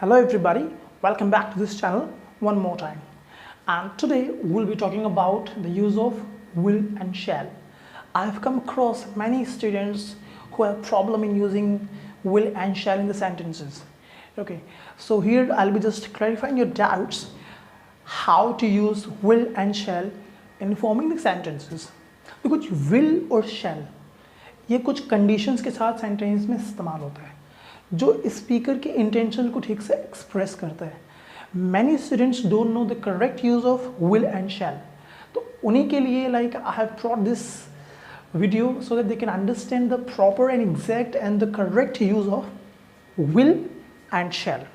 Hello everybody, welcome back to this channel one more time. And today we'll be talking about the use of will and shall. I've come across many students who have problem in using will and shall in the sentences. Okay, so here I'll be just clarifying your doubts how to use will and shall in forming the sentences. because will और shall ये कुछ conditions के साथ sentence में इस्तेमाल होता है जो स्पीकर के इंटेंशन को ठीक से एक्सप्रेस करता है. Many students don't know the correct use of will and shall, तो उन्हीं के लिए like I have brought this video so that they can understand the proper and exact and the correct use of will and shall.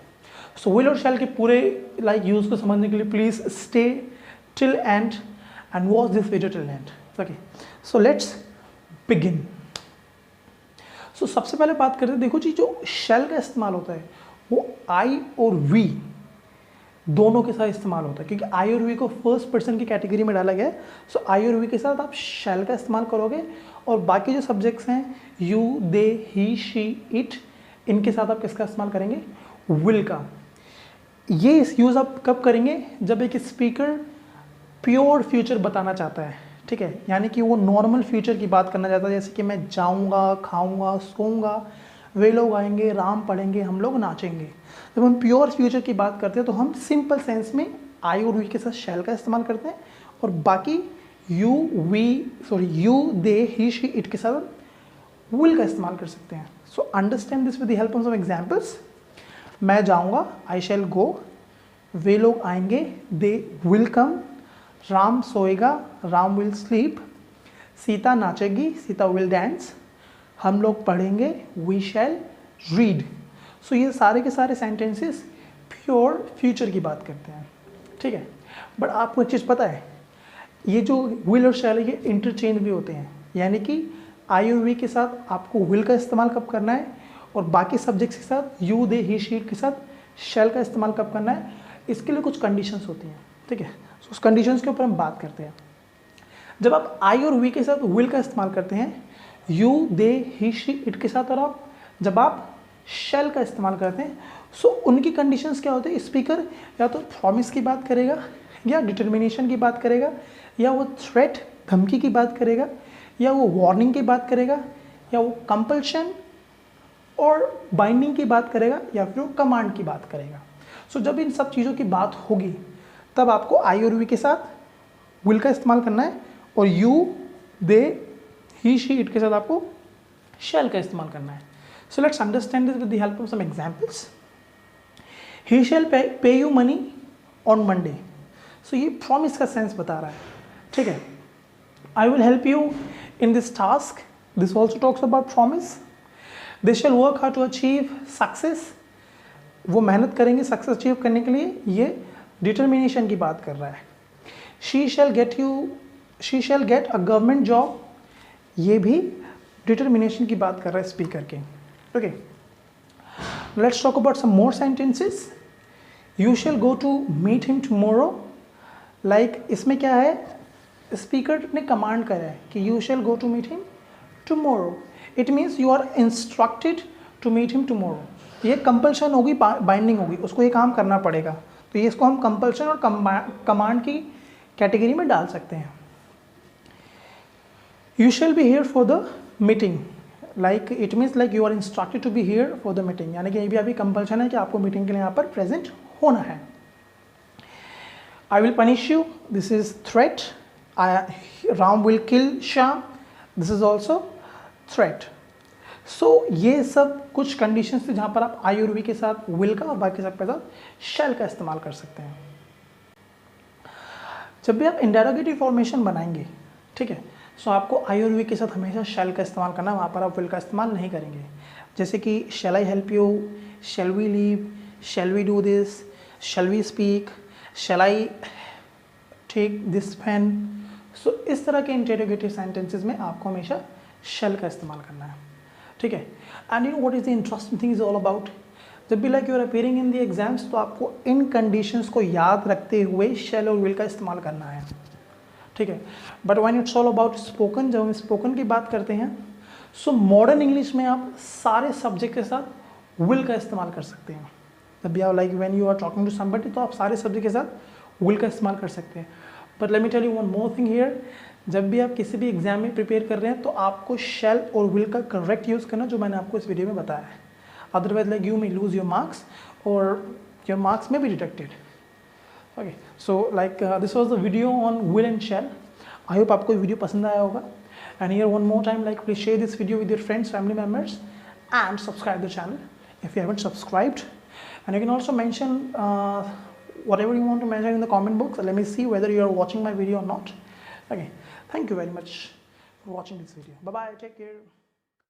So will और शैल के पूरे like use को समझने के लिए please stay till end watch this video till end. Okay, so let's begin. So सबसे पहले बात करते हैं, देखो जी जो शैल का इस्तेमाल होता है वो आई और वी दोनों के साथ इस्तेमाल होता है क्योंकि आई और वी को फर्स्ट पर्सन की कैटेगरी में डाला गया है. सो आई और वी के साथ आप शैल का इस्तेमाल करोगे और बाकी जो सब्जेक्ट्स हैं you, they, he, she, it, इनके साथ आप किसका इस्तेमाल करेंगे? विल का. ये यूज़ आप कब करेंगे? जब एक स्पीकर प्योर फ्यूचर बताना चाहता है, ठीक है, यानी कि वो नॉर्मल फ्यूचर की बात करना चाहता है, जैसे कि मैं जाऊंगा, खाऊंगा, सोऊंगा, वे लोग आएंगे, राम पढ़ेंगे, हम लोग नाचेंगे. जब हम प्योर फ्यूचर की बात करते हैं तो हम सिंपल सेंस में आई और वी के साथ शैल का इस्तेमाल करते हैं और बाकी you, they, he, she, it के साथ विल का इस्तेमाल कर सकते हैं. So understand this with the help of some examples. मैं जाऊंगा, आई शैल गो, वे लोग आएंगे, दे विल कम, राम सोएगा, राम विल स्लीप, सीता नाचेगी, सीता विल डांस, हम लोग पढ़ेंगे, वी शैल रीड. सो ये सारे के सारे सेंटेंसेस प्योर फ्यूचर की बात करते हैं, ठीक है. बट आपको एक चीज़ पता है, ये जो विल और शैल है ये इंटरचेंज भी होते हैं, यानी कि आई और वी के साथ आपको विल का इस्तेमाल कब करना है और बाकी सब्जेक्ट्स के साथ यू, दे, ही, शी के साथ शैल का इस्तेमाल कब करना है. इसके लिए कुछ कंडीशंस होती हैं, ठीक है. So, उस कंडीशंस के ऊपर हम बात करते हैं. जब आप आई और वी के साथ विल का इस्तेमाल करते हैं, you, they, he, she, it के साथ, और आप जब आप शैल का इस्तेमाल करते हैं, सो उनकी कंडीशंस क्या होते हैं? स्पीकर या तो प्रॉमिस की बात करेगा, या डिटर्मिनेशन की बात करेगा, या वो थ्रेट, धमकी की बात करेगा, या वो वार्निंग की बात करेगा, या वो कंपल्शन और बाइंडिंग की बात करेगा, या फिर वो कमांड की बात करेगा. सो जब इन सब चीज़ों की बात होगी तब आपको आई और वी के साथ विल का इस्तेमाल करना है और you, they, he, she, it के साथ आपको शैल का इस्तेमाल करना है. So let's understand this with the help of some examples. He shall pay you money on Monday. So ये प्रॉमिस का सेंस बता रहा है, ठीक है. I will help you in this task. This also talks about promise. They shall work hard to achieve success. वो मेहनत करेंगे सक्सेस अचीव करने के लिए, ये डिटर्मिनेशन की बात कर रहा है. She shell get a government job, ये भी डिटर्मिनेशन की बात कर रहा है स्पीकर के. Okay, let's talk about some more sentences. You shall go to meet him tomorrow. Like इसमें क्या है, स्पीकर ने कमांड करा है कि you shall go to meet him tomorrow. It means you are instructed to meet him tomorrow. ये compulsion होगी, binding होगी, उसको ये काम करना पड़ेगा. तो ये इसको हम कंपल्शन और कमांड की कैटेगरी में डाल सकते हैं. You shall be here for the meeting. Like it means like you are instructed to be here for the meeting, यानी कि ये भी अभी कंपल्शन है कि आपको मीटिंग के लिए यहाँ पर प्रेजेंट होना है. I will punish you, this is threat. Ram will kill Shyam, this is also threat. So ये सब कुछ कंडीशंस थे जहाँ पर आप आई और वी के साथ विल का और बाकी सब के साथ शैल का इस्तेमाल कर सकते हैं. जब भी आप इंडेरोगेटिव फॉर्मेशन बनाएंगे, ठीक है, सो आपको आई और वी के साथ हमेशा शैल का इस्तेमाल करना है, वहाँ पर आप विल का इस्तेमाल नहीं करेंगे. जैसे कि shall I help you, shall we leave, shall we do this, shall we speak, shall I take this pen. So इस तरह के इंटेरोगेटिव सेंटेंसेस में आपको हमेशा शैल का इस्तेमाल करना है, ठीक है. And you know what is the interesting thing is all about, जब भी like you are appearing in the exams तो आपको इन कंडीशंस को याद रखते हुए शैल और विल का इस्तेमाल करना है, ठीक है. But when it's all about spoken, जब हम स्पोकन की बात करते हैं, सो मॉडर्न इंग्लिश में आप सारे सब्जेक्ट के साथ विल का इस्तेमाल कर सकते हैं. जब भी आप like when you are talking to somebody तो आप सारे शब्द के साथ विल का इस्तेमाल कर सकते हैं। But let me tell you one more thing here, जब भी आप किसी भी एग्जाम में प्रिपेयर कर रहे हैं तो आपको शैल और विल का करेक्ट यूज़ करना, जो मैंने आपको इस वीडियो में बताया है। Otherwise like you may lose your marks और योर मार्क्स में be detected. Okay, so like this was the video on will and shall. I hope आपको वीडियो पसंद आया होगा। And here one more time, like please share this video with your friends, family members, and subscribe the channel if you haven't subscribed. And you can also mention whatever you want to mention in the comment box. Let me see whether you are watching my video or not. Okay, thank you very much for watching this video. Bye bye, take care.